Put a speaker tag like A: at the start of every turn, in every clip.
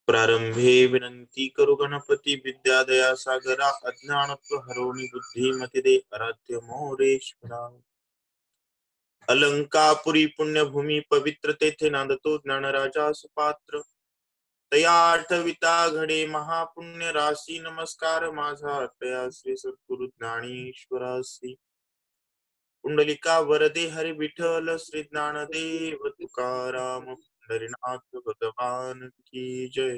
A: प्रारंभे विनंती करू गणपती विद्यादया सागरा अज्ञानत्व हरोणी बुद्धिमती दे आराध्य मोरेश्वरा अलंकापुरी पुण्यभूमी पवित्र तेथे नांदतो ज्ञानराजा सुपात्र तया आठविता घडे महापुण्य राशी नमस्कार माझा तया श्री सद्गुरु ज्ञानेश्वरासी पुंडलिका वरदे हरि विठ्ठल श्री ज्ञानदेव तुकाराम पंढरीनाथ भगवान की जय।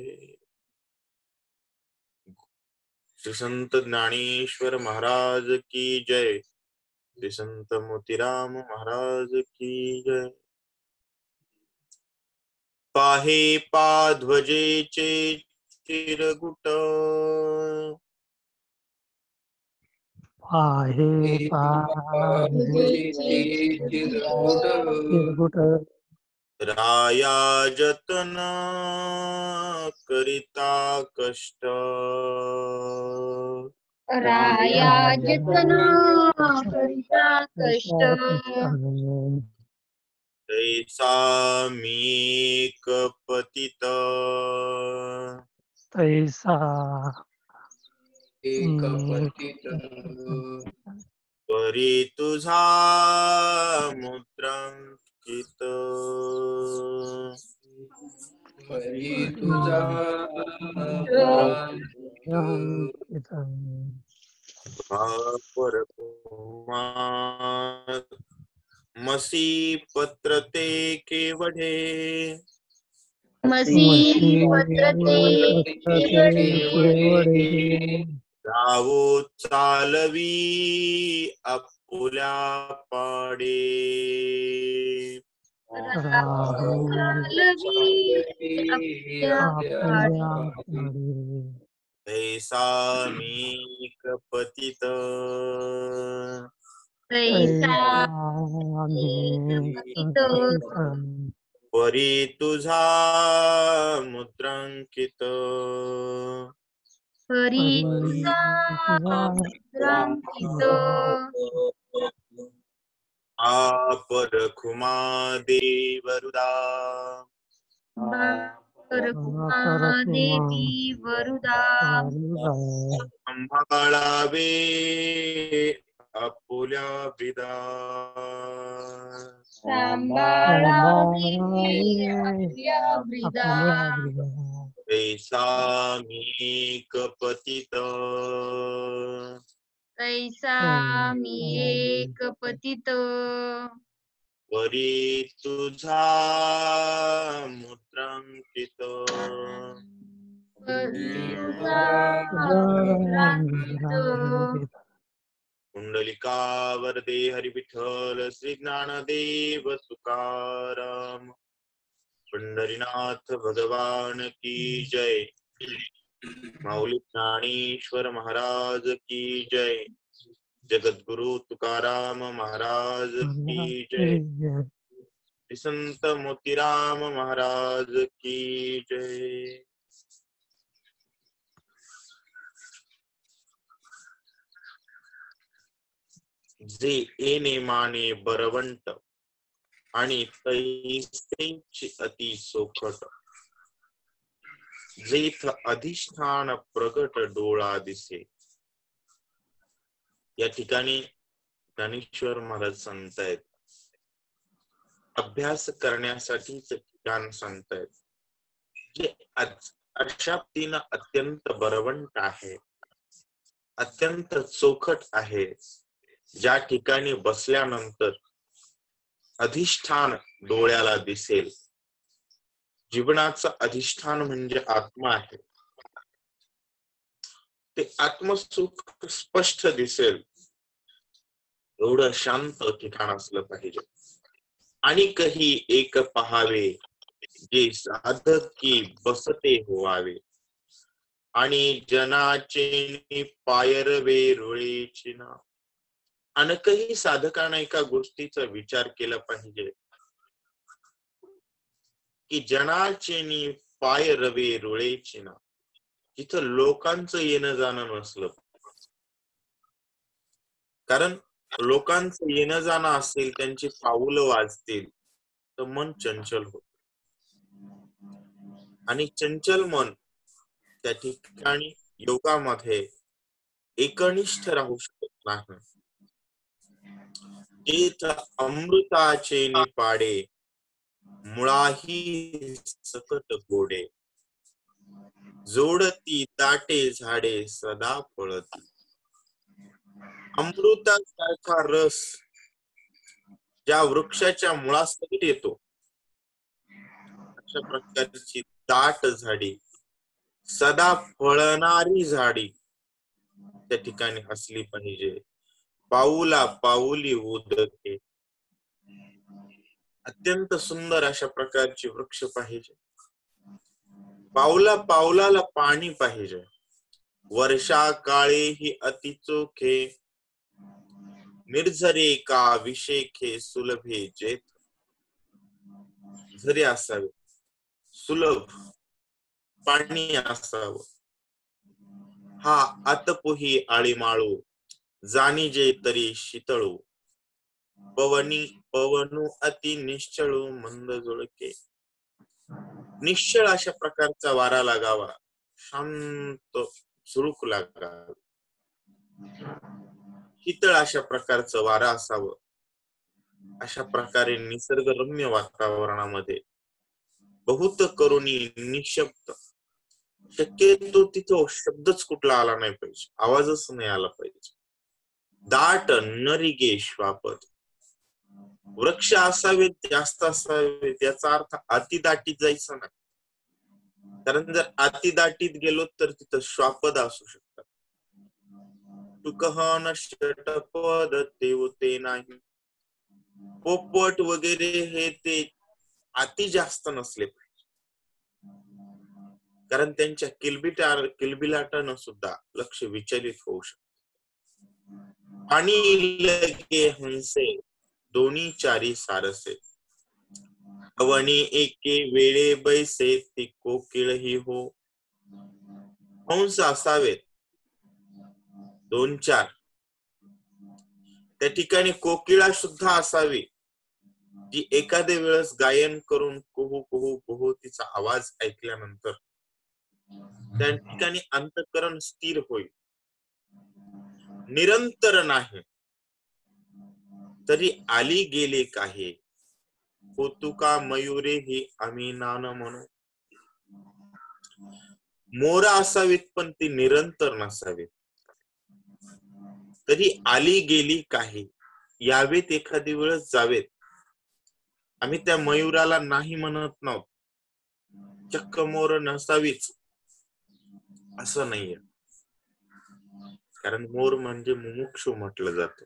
A: श्री संत ज्ञानेश्वर महाराज की जय। श्री संत मोतीराम महाराज की जय। पाहे पाध्वजेचे चिरगुट
B: पाहे पाध्वजेचे चिरगुट
A: राया जतन करिता कष्ट
C: राया जतन करिता कष्ट
A: तैसा मी पतित
B: तैसा
A: परी तुझा मुद्रांकित मसी पत्र ते केवढे
C: मसी पत्र ते
B: केवढे
A: रावो चालवी आपुल्या पाडे ऐसा मी पतित परी तुझा मुद्रांकित पर खुमा देवरुदा
C: देवी वरुदा
A: संभाळावे आपुल्या विदा ऐसा मी पतित
C: पतित
A: परी तुझा मुद्रांकित कुंडलिका वरदे हरि विठ्ठल श्री ज्ञानदेव तुकाराम पंढरीनाथ भगवान की जय। माऊली ज्ञानेश्वर महाराज की जय। जगद्गुरु तुकाराम महाराज की जय। संत मोतीराम महाराज की जय। जे येणे माने बरवंट आणि तैसेची अति सोखट जेथ अधिष्ठान प्रगट डोळा दिसे। या ठिकाणी ज्ञानेश्वर महाराज सांगतायत अभ्यास करण्यासाठीच ठिकाण सांगतायत जे अशा पद्धतीनं अत्यंत बरवंट आहे, अत्यंत चोखट आहे, ज्या ठिकाणी बसल्यानंतर अधिष्ठान डोळ्याला दिसेल। जीवनाचं अधिष्ठान म्हणजे आत्मा आहे, ते आत्मसुख स्पष्ट दिसेल एवढं शांत ठिकाण असलं पाहिजे। आणि काही एक पहावे जे साधकी बसते होवावे आणि जनाचे पायरवे रुळेची ना। अनेकही साधकांना एका गोष्टीचा विचार केला पाहिजे की जनाचे पाय रवे रुळेची ना, जिथं लोकांचं येणं जाणं नसलं। कारण लोकांचं येणं जाणं असेल, त्यांची पाऊलं वाजतील तर मन चंचल होत। आणि चंचल मन त्या ठिकाणी योगामध्ये एकनिष्ठ राहू शकत नाही. तेथ अमृताचे निपाडे, मुळाही सकट गोडे. जोडती दाटे झाडे सदा फळती. अमृतासारखा रस ज्या वृक्षाच्या मुळासकट येतो, अशा प्रकारची दाट झाडी, सदा फळणारी झाडी त्या ठिकाणी असली पाहिजे. पाऊला पाऊली उदके. अत्यंत सुंदर अशा प्रकारची वृक्ष पाहिजे. पाऊला पाऊलाला पाणी पाहिजे. वर्षा काळे ही अति चोखे, निर्झरे का विशेखे सुलभे जेथ. झरे असावे, सुलभ पाणी असावं. हा आतपोही आळीमाळू, जाणी जे तरी शीतळू. पवनू अति निश्चळू मंद जुळके. निश्चळ अशा प्रकारचा वारा लागावा, शांत झुळूक लागावा. शीतळ अशा प्रकारचं वारा असावं. अशा प्रकारे निसर्गरम्य वातावरणामध्ये बहुत करुणी निशब्द, शक्यतो तिथं शब्दच कुठला आला नाही पाहिजे, आवाजच नाही आला पाहिजे. दाट नरिगे श्वापद. वृक्ष असावेत, जास्त असावेत, याचा अर्थ अतिदाटीत जायचं नाही. कारण जर अतिदाटीत गेलो तर तिथं श्वापद असू शकतात. तुकहन षटपद ते नाही. पोपट वगैरे हे ते अति जास्त नसले पाहिजे, कारण त्यांच्या किलबिलाटानं सुद्धा लक्ष विचलित होऊ शकते. आणि लगे हंसे दोन्ही चारी सारसे. अवनी एके वेळे बैसे ती कोकिळही हो. हंस असावेत 2-4. त्या ठिकाणी कोकिळा सुद्धा असावी, जी एखाद्या वेळेस गायन करून कुहू कुहू कुहू तिचा आवाज ऐकल्यानंतर त्या ठिकाणी अंतःकरण स्थिर होईल. निरंतर नाही तरी आली गेले काही. होतुका मयुरे ही आम्ही नान म्हणू. मोरा असावीत पण ती निरंतर नसावीत. तरी आली गेली काही, यावेत एखादी वेळेस जावेत. आम्ही त्या मयुराला नाही म्हणत नव्हत, चक्क मोर नसावीच असं नाहीये. कारण मोर म्हणजे मुमुक्षू म्हटलं जातं.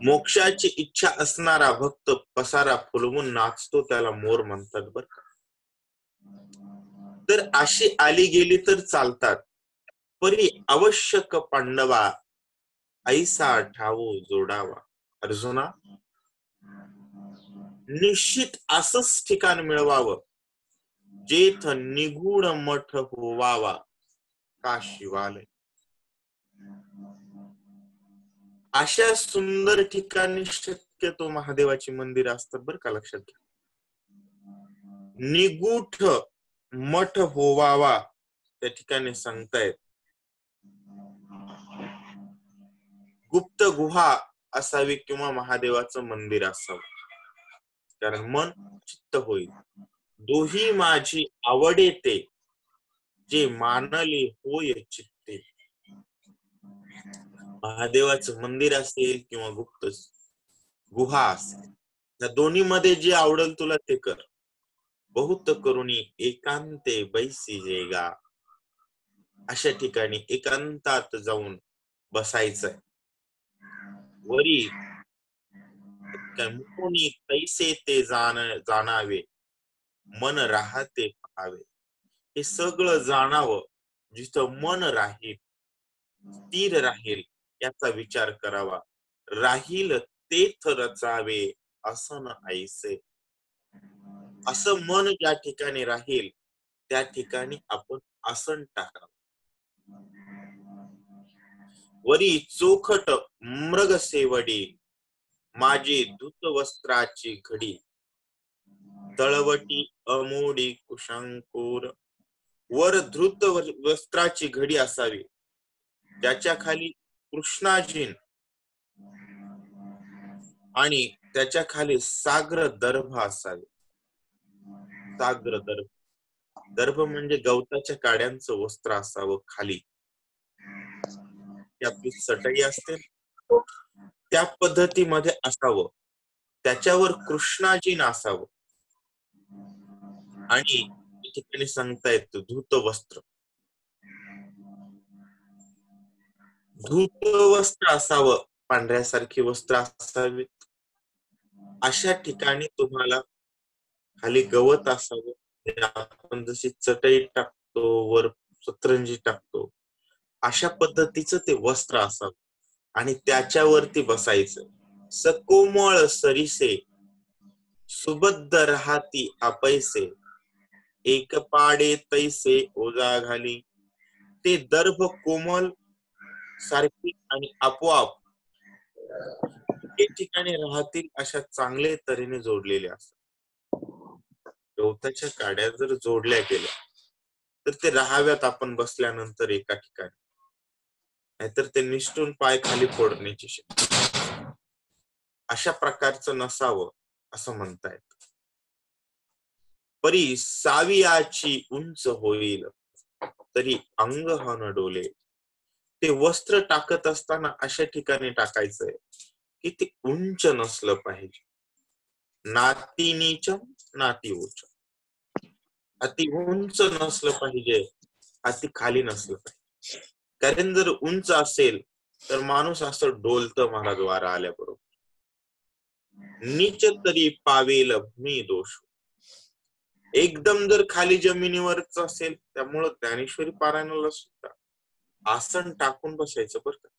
A: मोक्षाची इच्छा असणारा भक्त पसारा फुलवून नाचतो, त्याला मोर म्हणतात बर का. तर अशी आली गेली तर चालतात, परी आवश्यक पांडवा ऐसा ठावो जोडावा. अर्जुना, निश्चित असंच ठिकाण मिळवावं जेथ निगूढ मठ होवावा का शिवालय. अशा सुंदर ठिकाणी शक्यतो महादेवाची मंदिर असतात बर का, लक्षात घ्या. निगूढ मठ होवावा त्या ठिकाणी सांगतायत. गुप्त गुहा असावी किंवा महादेवाचं मंदिर असावं, कारण मन चित्त होईल. दोही माझी आवडे ते, जे मानले होय चित्ते. महादेवाचं मंदिर असेल किंवा गुप्त गुहा असेल, या दोन्ही मध्ये जे आवडेल तुला ते कर. बहुत करुणी एकांते बैसी जेगा. अशा ठिकाणी एकांतात जाऊन बसायचंय. वरी मुनी कैसे ते जाणावे, मन राहते पाहावे. हे सगळं जाणावं, जिथं मन राहील, स्थिर राहील, याचा विचार करावा. राहील तेथ रचावे असं न ऐसे. असं मन ज्या ठिकाणी राहील त्या ठिकाणी आपण आसन टाकावं. वरी चोखट मृग सेवडी, माझी धूत वस्त्राची घडी. तळवटी अमोडी कुशांकुर, वर धृत वस्त्राची घडी असावी, त्याच्या खाली कृष्णाजीन आणि त्याच्या खाली साग्र दर्भ असावे. साग्र दर्भ, दर्भ म्हणजे गवताच्या काड्यांचं वस्त्र असावं खाली, ती आपली चटई असते त्या पद्धतीमध्ये असावं. त्याच्यावर कृष्णाजीन असावं आणि ठिकाणी सांगतायत धूत वस्त्र, धूत वस्त्र असावं, पांढऱ्यासारखी वस्त्र असावीत. अशा ठिकाणी तुम्हाला खाली गवत असावं, आपण जशी चटई टाकतो वर सतरंजी टाकतो अशा पद्धतीचं ते वस्त्र असावं आणि त्याच्यावरती बसायचं. सकोमळ सरिसे सुबद्ध राहती आपैसे, एक पाडे तैसे ओजा घाली. ते दर्भ कोमल सारखी आणि आपोआप ते ठिकाणी राहतील अशा चांगले तऱ्हेने जोडलेले असतात. गवताच्या काड्या जर जोडल्या गेल्या तर ते राहाव्यात आपण बसल्यानंतर एका ठिकाणी, नाहीतर ते निष्ठून पाय खाली फोडण्याची शक्यता. अशा प्रकारचं नसावं असं म्हणतायत. परी सावियाची उंच होईल तरी अंग न डोले. ते वस्त्र टाकत असताना अशा ठिकाणी टाकायचंय की ते उंच नसलं पाहिजे. नाती नीच नाती उच्च, अति उंच नसलं पाहिजे, अति खाली नसलं पाहिजे. कारण जर उंच असेल तर माणूस असं डोलतं महाराज वारा आल्याबरोबर. नीच तरी पावेल भूमी दोष, एकदम जर खाली जमिनीवरच असेल, त्यामुळं ज्ञानेश्वरी पारायणाला सुद्धा आसन टाकून बसायचं बरं का,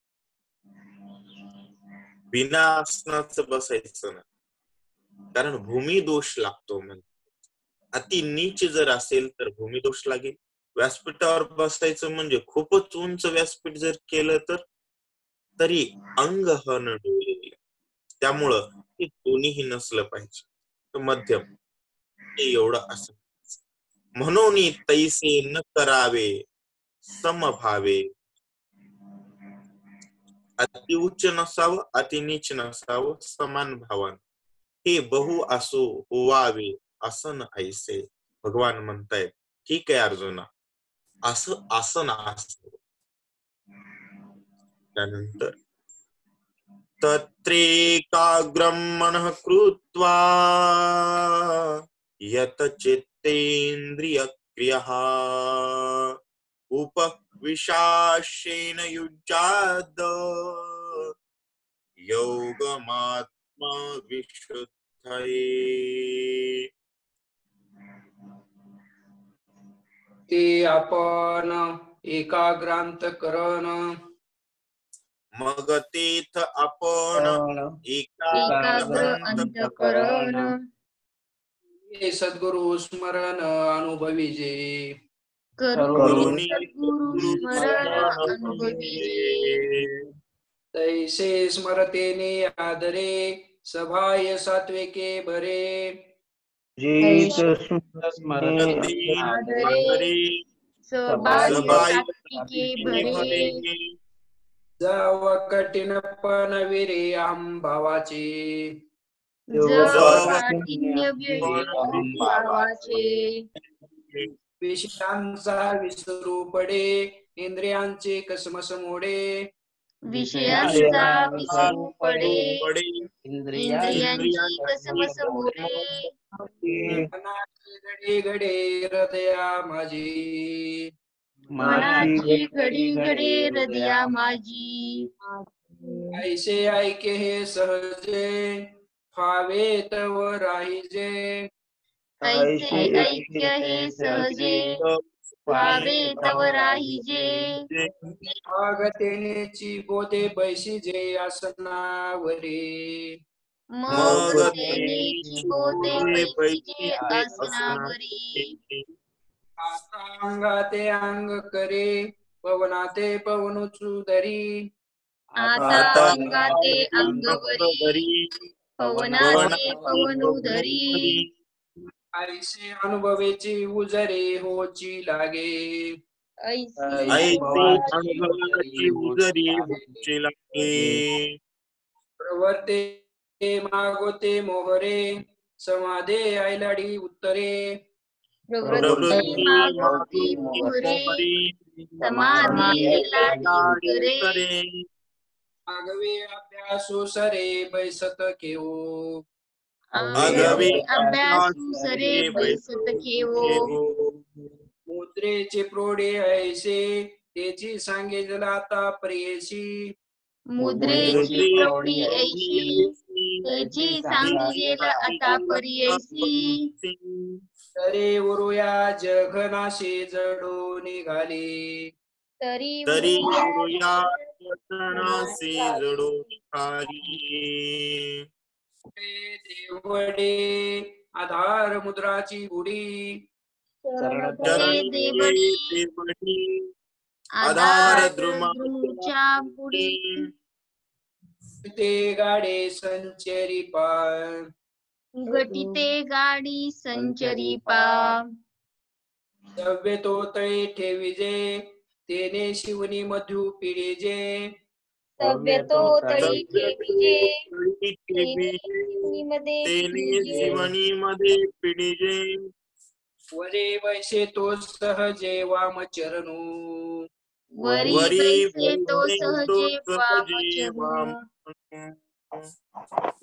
A: बिना आसनाचं बसायचं ना, कारण भूमी दोष लागतो. म्हणजे अति नीच जर असेल तर भूमी दोष लागेल. व्यासपीठावर बसायचं म्हणजे खूपच उंच व्यासपीठ जर केलं तर तरी अंग न डोले, त्यामुळं ते दोन्हीही नसलं पाहिजे, तर मध्यम ते एवढं असं. म्हणून तैसे न करावे समभावे, अति उच्च नसावं अति नीच नसावं, समान भावान. हे बहु असो होवावे असं न ऐसे. भगवान म्हणतायत ठीक आहे अर्जुना, असं आसन असं. त्यानंतर तत्रेकाग्रम मनः कृत्वा यत चित्तेन्द्रिय क्रियः उपविशाशेन युज्याद योगमात्मा विशुद्धये.
B: ते आपण एकाग्रांत करण,
A: मग तेथ आपण
C: एकाग्र अंतकरण,
B: हे सद्गुरु स्मरण अनुभविजे.
C: करुणी सद्गुरु स्मरण अनुभविजे.
B: तैसे स्मरतेने आदरे, सभाय सात्विके भरे.
C: आदरे सबाह्य सात्विके भरे.
B: जावा कठीणपण विरे भावाचे,
C: जव काठिन्य भावाचे.
B: विषयांचा विसरू पडे, इंद्रियांचे कसमस मोडे.
C: विषयांचा विसरू पडे, इंद्रियांची कसमस मोडे.
B: मनाची घडी घडे हृदया माझी,
C: मनाची घडी घडे हृदया माझी.
B: ऐसे ऐके हे सहजे, फावे तव राहिजे.
C: ऐसे ऐक्य हे सहजे, व्हावे तव राहिजे.
B: आगतेनेची बोधे बैसिजे आसनावरे.
C: मग तेनेची बोधे बैसिजे आसनावरी.
B: आता अंगाते अंग करे, पवनाते पवनुचू धरी.
C: आता अंगाते अंगवरी, पवनाते पवनु धरी.
B: ऐसे अनुभवेची उजरे होची लागे
C: ऐसी
A: अनुभवाची उजरी होची लागे
B: प्रवर्ते मागोते मोहरे समाधे आयलाडी उत्तरे
C: प्रवृत्ती मागोती मोहरे समाधी लाडी उत्तरे
B: आगवे अभ्यासो सरे बैसत केओ
C: आगवे अभ्यासू सरे बैसत घेवो
B: मुद्रेचे प्रोढे ऐसे त्याची सांगे जलाता प्रियसी
C: मुद्रेची प्रौढी ऐशी त्याची सांगितलेला आता पर्ययसी
B: तरे उरुया जगनाशी जडो निघाले
C: तरी
A: उरुया जगनासी जडून निघाली
B: देवडे आधार मुद्राची गुढी
C: चरणे देवडी आधार द्रुमच्या पुढे
B: ते गाडे संचरी पाय
C: घटिते गाडी संचरी पा
B: दव्य तो तळे ठेविजे तेने शिवनी मधु पिढीजे
C: सव्य तो तळी ठेविजे
A: तेने शिवनी मध्ये पिढीजे
B: वरे वैसे तो सहजे वाम चरणू
C: वरी बैसे तो सहजे वाम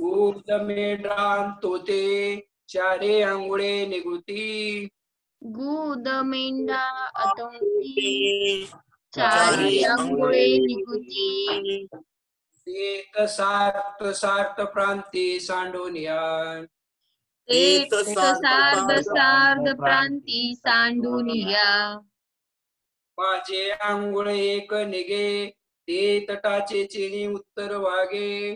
B: उदमे ड्रांतो ते चारे अंगुळे निगुती
C: गुद मेंढा अतंती चारी अंगुळे निघुती
B: एक सार्थ सार्थ प्रांती सांडोनिया
C: एक सार्ध प्रांती सांडूनिया
B: माझे अंगुळ एक निगे ते तटाचे चिनी उत्तर वागे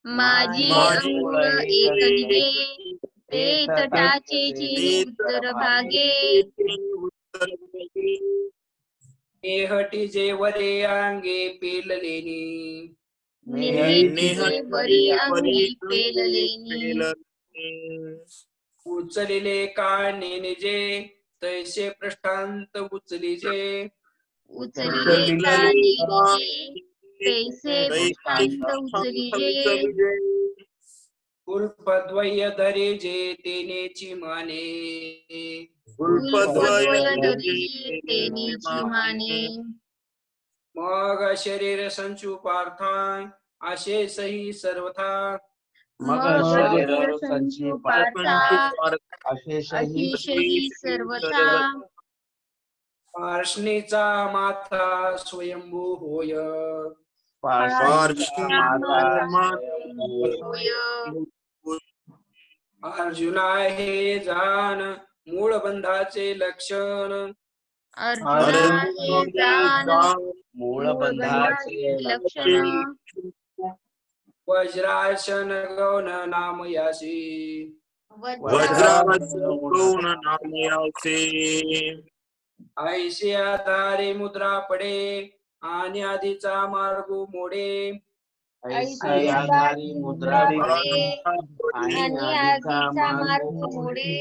C: माझी अंगुळ एक निघे ते तटाचे चिनी उत्तर भागे
B: नेहटी जे वरे अंगे पेललेनी
C: नेहमीचे वरी अंगी पेललेनी
B: उचलिले काने निजे तैसे पृष्ठांत उचलिजे
C: उचलिले कानी निजे पैसे पृष्ठांत उचलिजे
B: उल्पद्वय धरे जे तेनेची माने
C: उल्पद्वय धरिजे तेनेची माने
B: मग शरीर संचू पार्थाय असे सही सर्वथा
C: मग शरीर संचू पार्था अतिशयी सर्वथा
B: पार्ष्णीचा माथा स्वयंभू होय अर्जुना हे जाण मूळ बंधाचे लक्षण
C: अर्जुना हे जाण मूळ बंधाचे लक्षण
B: वज्रासन गौन नाम यासी
A: वज्रासन नाम यासी
B: ऐसे आधारे मुद्रा पडे आणि आधीचा मार्ग मोडे
C: ऐसे आधारी मुद्रा पडे आणि आधीचा मार्ग मोडे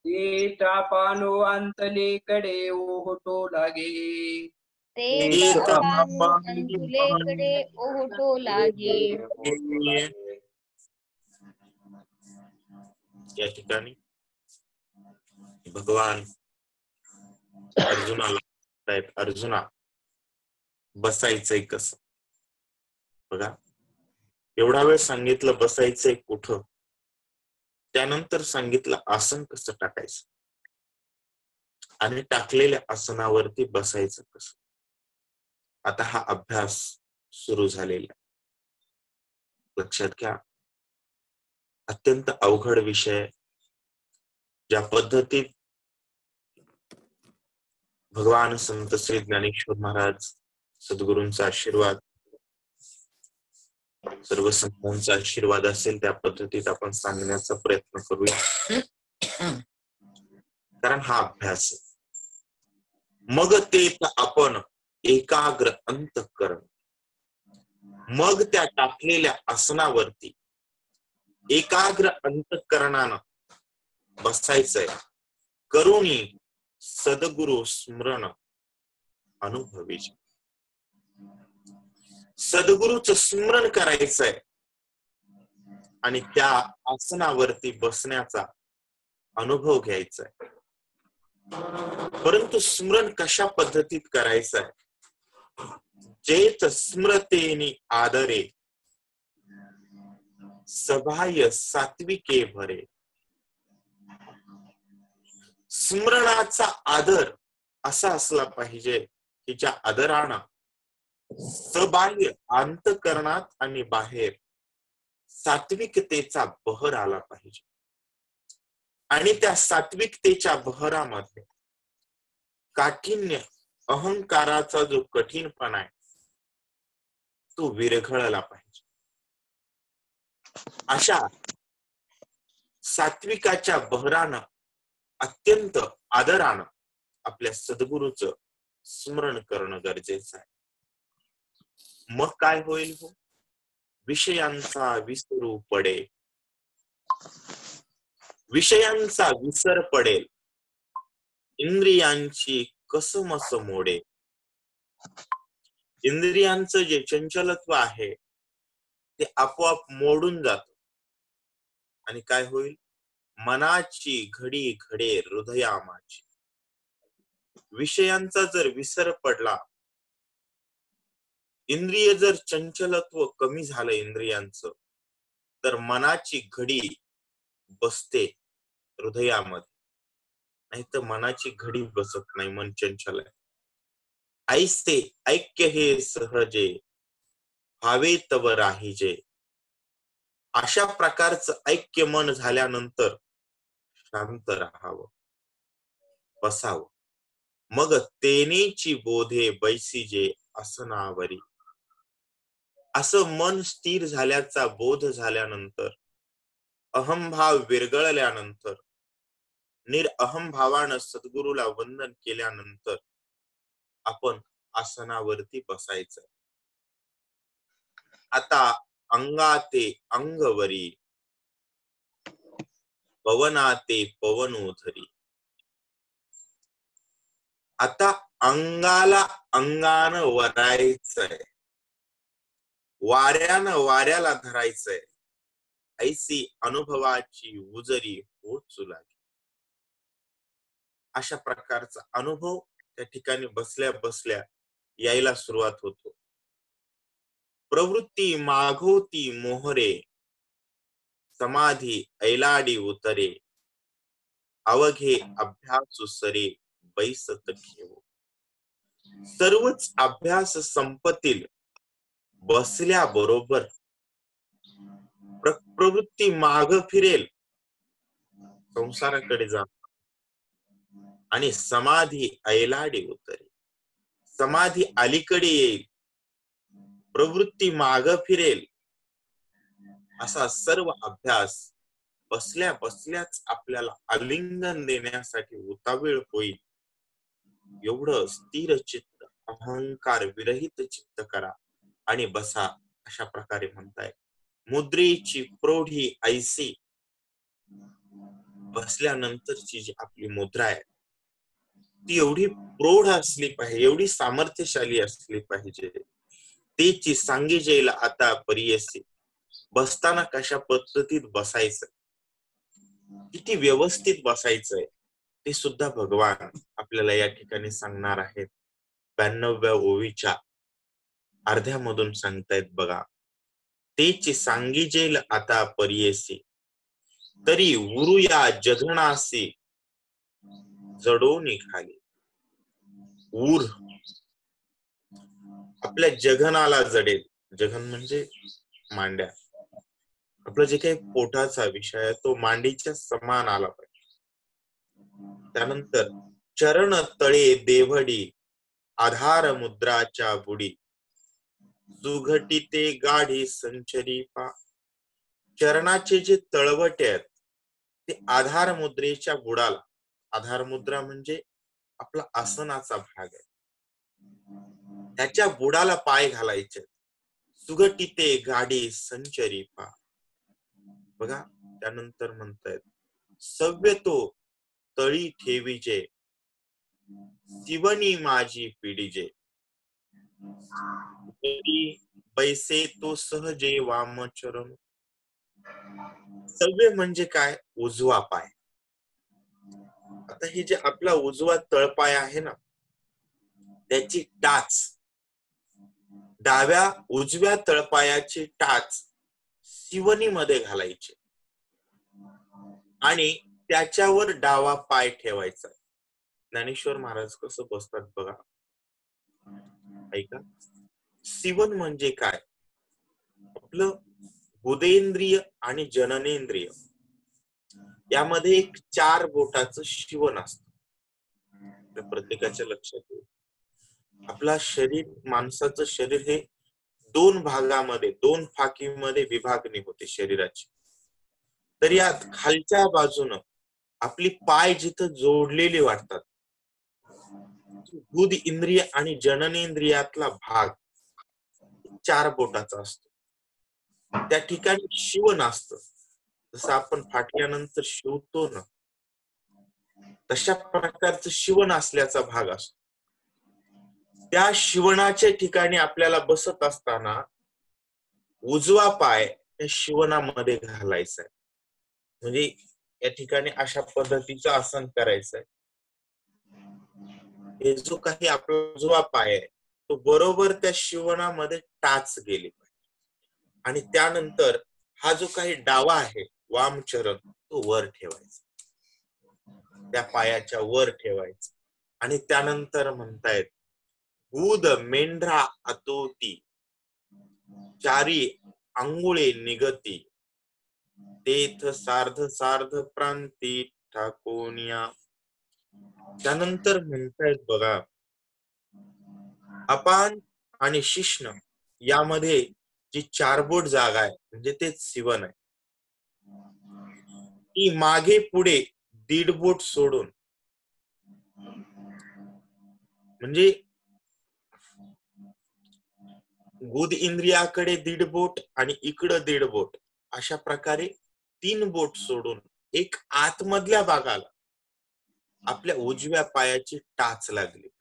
B: ते टापानो अंतलेकडे ओहटो लागे
C: ते अंतुलेकडे ओहटो लागे
A: या ठिकाणी भगवान अर्जुनाला अर्जुना बसायचंय कसं बघा एवढा वेळ सांगितलं बसायचंय कुठं त्यानंतर सांगितलं आसन कसं टाकायचं आणि टाकलेल्या आसनावरती बसायचं कसं आता हा अभ्यास सुरू झालेला लक्षात घ्या अत्यंत अवघड विषय ज्या पद्धतीत भगवान संत श्री ज्ञानेश्वर महाराज सद्गुरूंचा आशीर्वाद सर्व संतांचा आशीर्वाद असेल त्या पद्धतीत आपण सांगण्याचा प्रयत्न करूया कारण हा अभ्यास मग ते आपण एकाग्र अंतःकरण मग त्या टाकलेल्या आसनावरती एकाग्र अंतःकरणानं बसायचंय. करुणी सद्गुरु स्मरण अनुभवीचे. सद्गुरूचं स्मरण करायचंय आणि त्या आसनावरती बसण्याचा अनुभव घ्यायचाय. परंतु स्मरण कशा पद्धतीत करायचंय? जेत स्मृतेनी आदरे सभाय सात्विके भरे. स्मरणाचा आदर असा असला पाहिजे की ज्या आदरानं सबाह्य अंतःकरणात आणि बाहेर सात्विकतेचा बहर आला पाहिजे. आणि त्या सात्विकतेच्या बहरामध्ये काठिण्य, अहंकाराचा जो कठीणपणा आहे तो विरघळला पाहिजे. अशा सात्विकाच्या बहरानं अत्यंत आदरानं आपल्या सद्गुरूचं स्मरण करणं गरजेचं आहे. मग काय होईल हो? विषयांचा विसरू पडे, विषयांचा विसर पडेल, इंद्रियांची कसमस मोडे. इंद्रियांचं जे चंचलत्व आहे ते आपोआप मोडून जात आणि काय होईल? मनाची घडी घडे हृदयामाची. विषयांचा जर विसर पडला, इंद्रिय जर चंचलत्व कमी झालं इंद्रियांचं, तर मनाची घडी बसते हृदयामध्ये. नाही तर मनाची घडी बसत नाही, मन चंचल आहे. ऐसे ऐक्य हे सहजे भावे तव राहिजे. अशा प्रकारचं ऐक्य मन झाल्यानंतर शांत राहावं, बसावं. मग तेनेची बोधे बैसीजे आसनावरी. असं मन स्थिर झाल्याचा बोध झाल्यानंतर, अहंभाव विरघळल्यानंतर, निरअहंभावानं सद्गुरूला वंदन केल्यानंतर आपण आसनावरती बसायचं. आता अंगाते अंगवरी, पवनाते पवनोधरी. आता अंगाला अंगानं वरायचंय, वाऱ्यानं वाऱ्याला धरायचंय. ऐसी अनुभवाची उजरी होत लागली. अशा प्रकारचा अनुभव त्या ठिकाणी बसल्या बसल्या यायला सुरुवात होतो. प्रवृत्ती मागोती मोहरे, समाधी ऐलाडी उतरे. अवघे अभ्यासु सरे बैसत घेऊ. सर्वच अभ्यास संपतील बसल्या बरोबर. प्रवृत्ती माग फिरेल, संसाराकडे जा, आणि समाधी ऐलाडी उतरे. समाधी अलीकडे येईल, प्रवृत्ती माग फिरेल. असा सर्व अभ्यास बसल्या बसल्याच आपल्याला आलिंगन देण्यासाठी उतावीळ होईल. एवढं स्थिर चित्त, अहंकार विरहित चित्त करा आणि बसा. अशा प्रकारे म्हणताय. मुद्रेची प्रौढी ऐसी. बसल्यानंतरची जी आपली मुद्रा आहे ती एवढी प्रौढ असली पाहिजे, एवढी सामर्थ्यशाली असली पाहिजे. तेची सांगिजेला आता परियसी. बसताना कशा पद्धतीत बसायचं, किती व्यवस्थित बसायचंय ते सुद्धा भगवान आपल्याला या ठिकाणी सांगणार आहेत. 92व्या ओवीच्या अर्ध्यामधून सांगतायत बघा. तेची सांगिजेल आता परियसी, तरी उरुया जघनासी जडोनी खाली. ऊर आपल्या जघनाला जडेल. जघन म्हणजे मांड्या. आपलं जे काही पोटाचा विषय आहे तो मांडीच्या समान आला पाहिजे. त्यानंतर चरण तळे देवडी, आधार मुद्राच्या बुडी. सुघटिते गाढी संचरी पा. चरणाचे जे तळवटे आहेत ते आधार मुद्रेच्या बुडाला. आधार मुद्रा म्हणजे आपला आसनाचा भाग आहे, त्याच्या बुडाला पाय घालायचे. सुघटिते गाढी संचरी पा. बघा त्यानंतर म्हणतायत सव्य तो तळी ठेवीजे, शिवनी माझी पिढीजे, बैसे तो सहजे वामचरण. सव्य म्हणजे काय? उजवा पाय. आता हे जे आपला उजवा तळपाय आहे ना, त्याची टाच उजव्या तळपायाची टाच शिवनीमध्ये घालायची आणि त्याच्यावर डावा पाय ठेवायचा. ज्ञानेश्वर महाराज कसं बसतात बघा, ऐका. शिवन म्हणजे काय? आपलं बुधेंद्रिय आणि जननेंद्रिय यामध्ये एक 4 बोटाचं शिवण असतं. प्रत्येकाच्या लक्षात येईल. आपला शरीर, माणसाचं शरीर हे 2 भागामध्ये, 2 फाकीमध्ये विभागणी होते शरीराची. तर यात खालच्या बाजूनं आपली पाय जिथं जोडलेली वाटतात, बुध इंद्रिय आणि जननेंद्रियातला भाग 4 बोटाचा असतो. त्या ठिकाणी शिवण असतं. जसं आपण फाटल्यानंतर शिवतो ना, तशा प्रकारचं शिवण असल्याचा भाग असतो. त्या शिवणाच्या ठिकाणी आपल्याला बसत असताना उजवा पाय त्या शिवणामध्ये घालायचा आहे. म्हणजे या ठिकाणी अशा पद्धतीचं आसन करायचंय. हे जो काही आपला उजवा पाय आहे तो बरोबर त्या शिवणामध्ये टाच गेली पाहिजे. आणि त्यानंतर हा जो काही डावा आहे वामचरण, तो वर ठेवायचा, त्या पायाच्या वर ठेवायचा. आणि त्यानंतर म्हणतायत, बुध मेंढरा अतोती, चारी अंगुळे निगती, तेथ सार्ध सार्ध प्रांती ठाकोनिया. त्यानंतर म्हणतायत बघा, अपान आणि शिश्न यामध्ये जी 4 बोट जागा आहे, म्हणजे तेच शिवन आहे, ती मागे पुढे 1.5 बोट सोडून, म्हणजे बुध इंद्रियाकडे 1.5 बोट आणि इकडं 1.5 बोट, अशा प्रकारे 3 बोट सोडून एक आतमधल्या भागाला आपल्या उजव्या पायाची टाच लागली पाहिजे.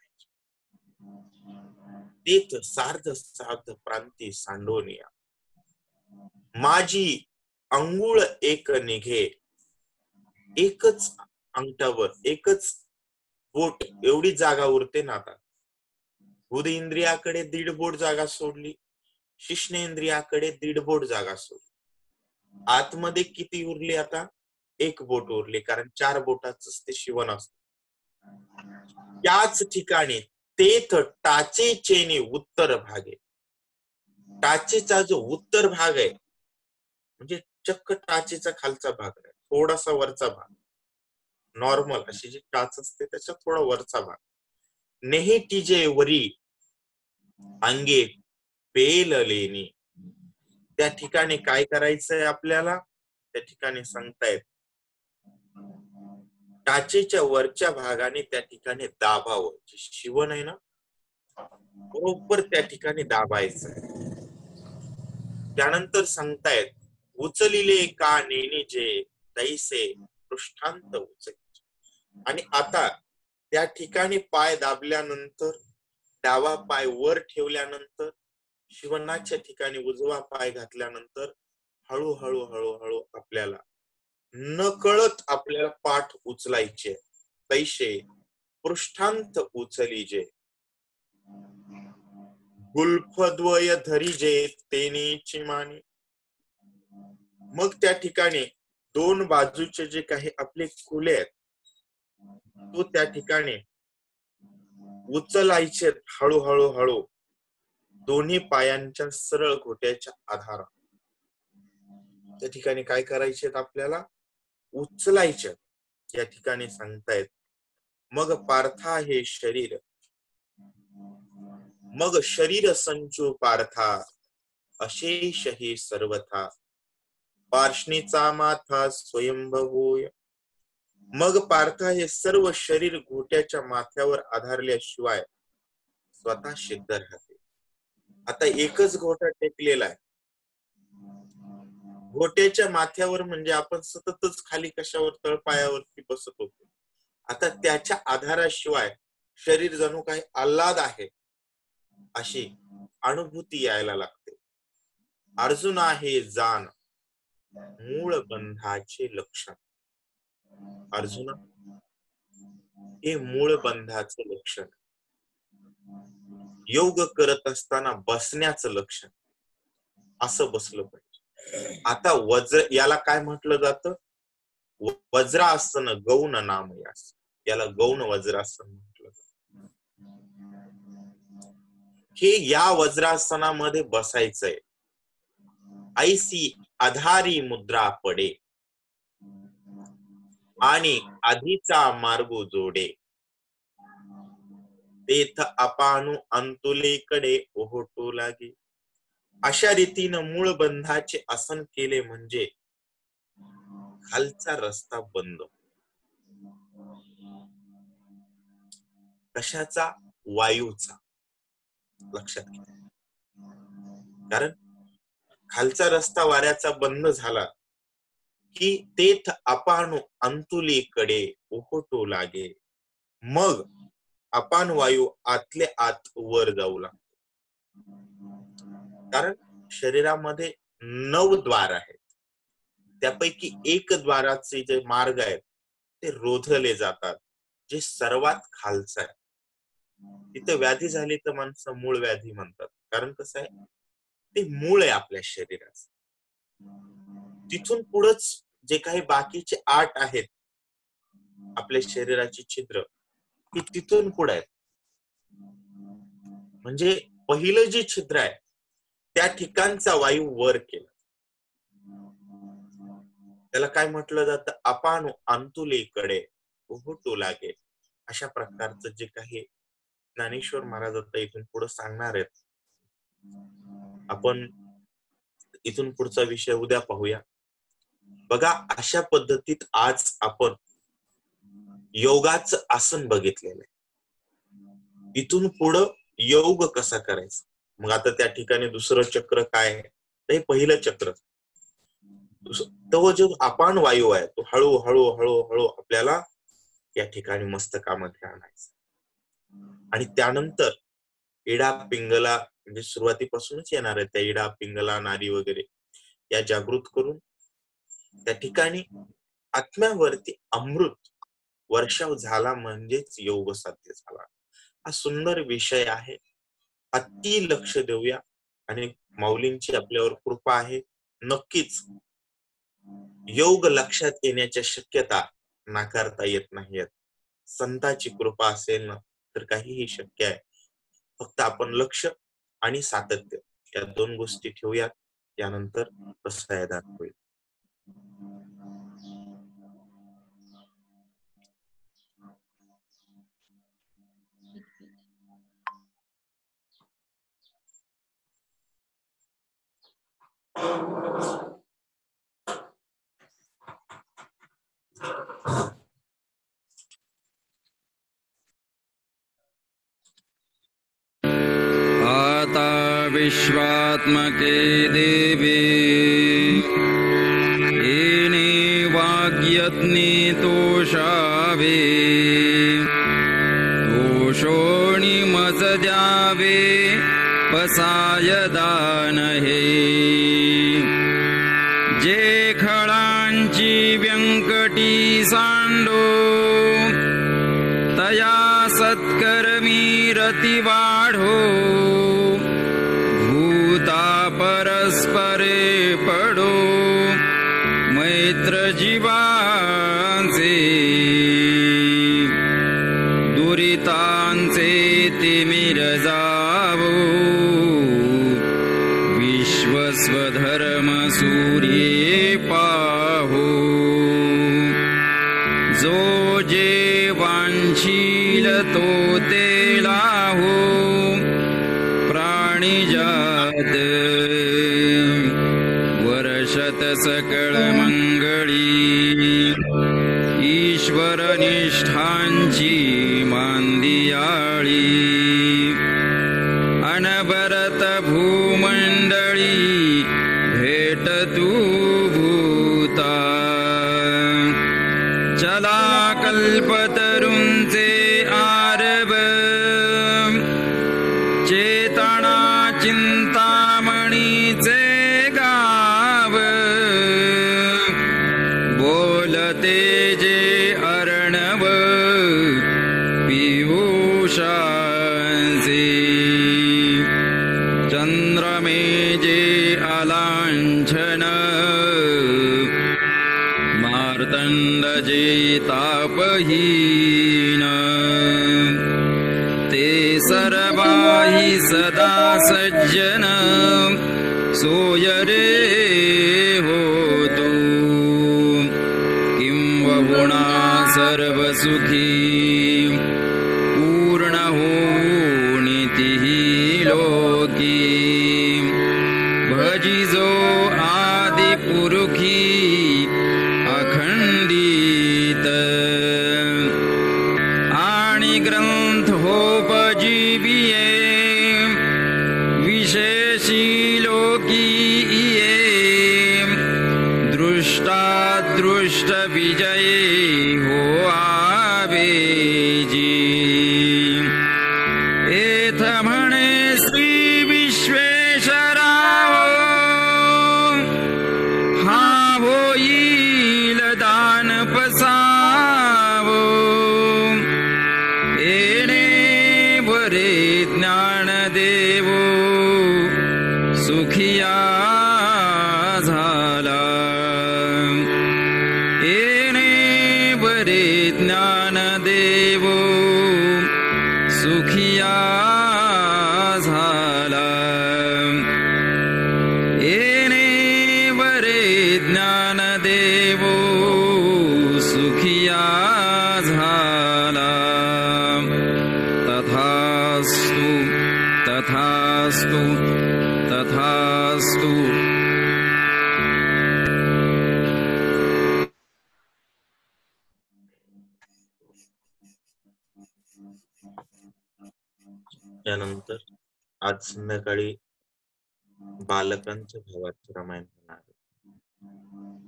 A: तेथ सार्ध सार्ध प्रांती सांडोनिया, माझी अंगुळ एक निघे. एकच अंगठावर, एकच बोट एवढी जागा उरते ना. आता बुध इंद्रियाकडे 1.5 बोट जागा सोडली, शिश्नेंद्रियाकडे 1.5 बोट जागा सोडली. आतमध्ये किती उरली? आता 1 बोट उरली, कारण 4 बोटाच ते शिवण असत. त्याच ठिकाणी तेथ टाचेचेने उत्तर भागे, टाचेचा जो उत्तर भाग आहे, म्हणजे चक्क टाचेचा खालचा भाग आहे, थोडासा वरचा भाग, नॉर्मल अशी जी टाच असते त्याच्या थोडा वरचा भाग, नेहेटीजे वरी अंगे पेललेनी. त्या ठिकाणी काय करायचंय आपल्याला? त्या ठिकाणी सांगतायत, टाचेच्या वरच्या भागाने त्या ठिकाणी दाबावं. जे शिवण आहे ना, बरोबर त्या ठिकाणी दाबायचं. त्यानंतर सांगतायत, उचलिले का नेणे जे तैसे पृष्ठांत उचल. आणि आता त्या ठिकाणी पाय दाबल्यानंतर, डावा पाय वर ठेवल्यानंतर, शिवणाच्या ठिकाणी उजवा पाय घातल्यानंतर हळूहळू हळूहळू आपल्याला नकळत आपल्याला पाठ उचलायचे. तैसे पृष्ठांत उचलीजे, गुल्फद्वय धरीजे तेनेची मानी. मग त्या ठिकाणी 2 बाजूचे जे काही आपले खुले आहेत, तो त्या ठिकाणी उचलायचे हळूहळू हळू, दोन्ही पायांच्या सरळ घोट्याच्या आधारावर. त्या ठिकाणी काय करायचे? आपल्याला उचलायचे. या ठिकाणी सांगतायत, मग पार्था हे शरीर, मग शरीर संचू पार्था, अशेष हे सर्वथा, पार्ष्णीचा माथा स्वयंभवोय. मग पार्था हे सर्व शरीर घोट्याच्या माथ्यावर आधारल्याशिवाय स्वतः सिद्ध राहते. आता एकच घोटा टेकलेला आहे, घोट्याच्या माथ्यावर म्हणजे आपण सततच खाली कशावर तळपायावरती बसत होतो. आता त्याच्या आधाराशिवाय शरीर जणू काही आल्हाद आहे अशी अनुभूती यायला लागते. अर्जुन आहे जाण मूळ बंधाचे लक्षण. अर्जुना, हे मूळ बंधाचं लक्षण. योग करत असताना बसण्याचं लक्षण. असं बसलं पाहिजे. आता वज्र याला काय म्हटलं जातं? वज्रासन गौण नामयास. याला गौण वज्रासन म्हटलं जातं. हे या वज्रासनामध्ये बसायचंय. ऐसी आधारी मुद्रा पडे आणि आधीचा मार्ग जोडे. तेथ अपानु अंतुलेकडे ओहोटू लागे. अशा रीतीनं मूळ बंधाचे आसन केले म्हणजे खालचा रस्ता बंद. कशाचा? वायूचा. लक्षात घ्या. कारण खालचा रस्ता वाऱ्याचा बंद झाला की तेथ अपानु अंतुलीकडे ओहोटू लागे. मग अपान वायू आतले आत वर जाऊ लागतो. कारण शरीरामध्ये 9 द्वार आहेत. त्यापैकी एक द्वाराचे जे मार्ग आहेत ते रोधले जातात, जे सर्वात खालचं आहे. तिथे व्याधी झाली तर माणसं मूळ व्याधी म्हणतात. कारण कसं आहे, ते मूळ आहे आपल्या शरीराचं. तिथून पुढंच जे काही बाकीचे 8 आहेत आपल्या शरीराची छिद्र, ती तिथून पुढे आहेत. म्हणजे पहिलं जे छिद्र आहे त्या ठिकाणचा वायू वर केला. त्याला काय म्हटलं जातं? अपानु अंतुलीकडे ओहोटू लागे. अशा प्रकारचं जे काही ज्ञानेश्वर महाराज आता इथून पुढे सांगणार आहेत. आपण इथून पुढचा विषय उद्या पाहूया. बघा, अशा पद्धतीत आज आपण योगाचं आसन बघितलेलं आहे. इथून पुढं योग कसा करायचा. मग आता त्या ठिकाणी दुसरं चक्र काय आहे? हे पहिलं चक्र. तो जो अपान वायू आहे तो हळूहळू हळूहळू आपल्याला या ठिकाणी मस्तकामध्ये आणायचा. आणि त्यानंतर इडा पिंगला, म्हणजे सुरुवातीपासूनच येणार आहे त्या इडा पिंगला नाडी वगैरे या जागृत करून त्या ठिकाणी आत्म्यावरती अमृत वर्षाव झाला म्हणजेच योग साध्य झाला. हा सुंदर विषय आहे. अति लक्ष देऊया. आणि माऊलींची आपल्यावर कृपा आहे. नक्कीच योग लक्षात येण्याच्या शक्यता नाकारता येत नाहीत. संतांची कृपा असेल ना तर काहीही शक्य आहे. फक्त आपण लक्ष आणि सातत्य या 2 गोष्टी ठेवूयात. यानंतर रसायदान होईल.
D: आता विश्वात्मके देवे येने वाग्यज्ञे तोषावे. तोषोणी मज द्यावे पसाय दान हे. जे खळांची व्यंकटी सांडो तया सत्कर्मी रती वाढो. भूता परस्परे पडो मैत्र जीवांचे. दुरितांचे तिमिर जावो विश्वस्वधर्म सूर्ये पाहो. जो जे वांछील तो ते लाहो प्राणिजात. वर्षत सकळ मंगळी ईश्वर निष्ठांची मांदियाळी. अनबरत भूमंडळी भेट तू कल्पतरुंचे आरव चेतना चिंतामणीचे गाव बोलते जे अर्णव पियुषांसी चंद्रमे जे अलांछन मार्तंड जे तापहीन ते सर्वाहि सदा सज्जन सोय रे होतो किं बहुना सर्वसुखी पूर्ण होनितिः लोकी भजिजो आदिपुरुखी अखंडित आणि ग्रंथोपजीविये विशेषी लोकी ये दृष्टादृष्ट विजये हो आवेजी एथ म्हणे श्री विश्वेश्वराव हा होईल दान पसावो येणे बरे ज्ञान देवो सुखिया झाला येणे बरे ज्ञान देवो सुखिया झाला येणे बरे ज्ञान देवो सुखिया झाला तथास्तु तथास्तु तथास्तु
A: यानंतर आज संध्याकाळी बालकांच्या भावाचं रामायण होणार आहे.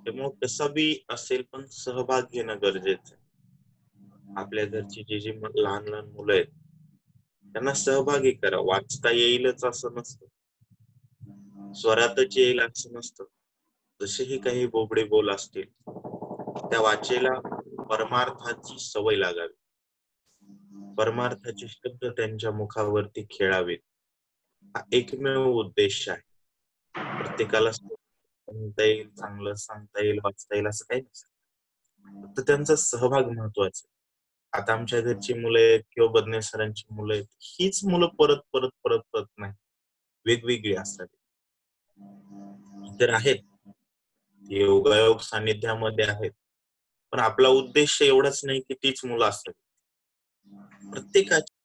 A: त्यामुळे कसं बी असेल पण सहभाग घेणं गरजेचं आहे. आपल्या घरची जी लहान लहान मुलं आहेत त्यांना सहभागी करा. वाचता येईलच असं नसतं, स्वरातच येईल असं नसतं. जसेही काही बोबडे बोल असतील त्या वाचेला परमार्थाची सवय लागावी, परमार्थाचे शब्द त्यांच्या मुखावरती खेळावेत. हा एकमेव उद्देश आहे. प्रत्येकाला म्हणता येईल, चांगलं सांगता येईल, वाचता येईल असं काही नसतं. फक्त त्यांचा सहभाग महत्वाचा आहे. आता आमच्या घरची मुलं आहेत किंवा बदने सरांची मुलं आहेत, हीच मुलं परत परत परत परत नाही, वेगवेगळी असतात. तर आहेत योगायोग सानिध्यामध्ये आहेत, पण आपला उद्देश एवढाच नाही की तीच मुलं असतात. प्रत्येकाची